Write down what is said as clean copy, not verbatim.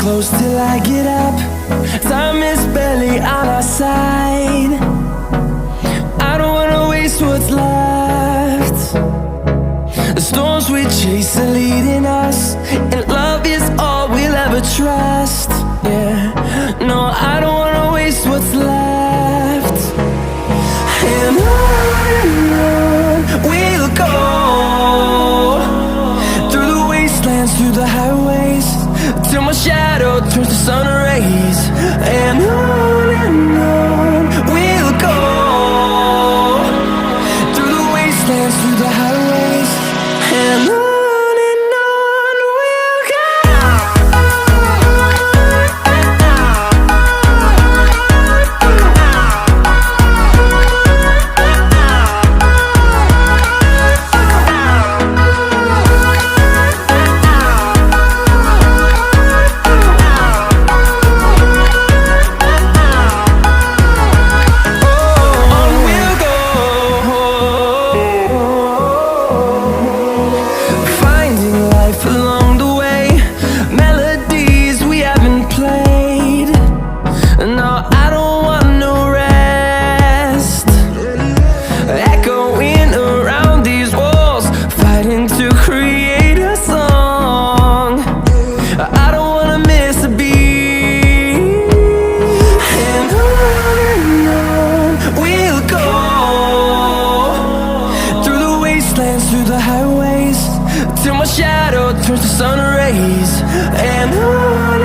Close till I get up. Time is barely on our side. I don't wanna waste what's left. The storms we chase are leading us, and love is all we'll ever trust. Yeah, no, I don't wanna waste what's left. And on we'll go, through the wastelands, through the highways, till my shadow turns to sun rays. And on we'll go, through the wastelands, through the highways, and on we'll go. Along the way, melodies we haven't played. No, I don't want no rest. Echoing around these walls, fighting to create a song. I don't wanna miss a beat. And on we'll go, through the wastelands, through the highways, till my shadow turns to sun rays. And on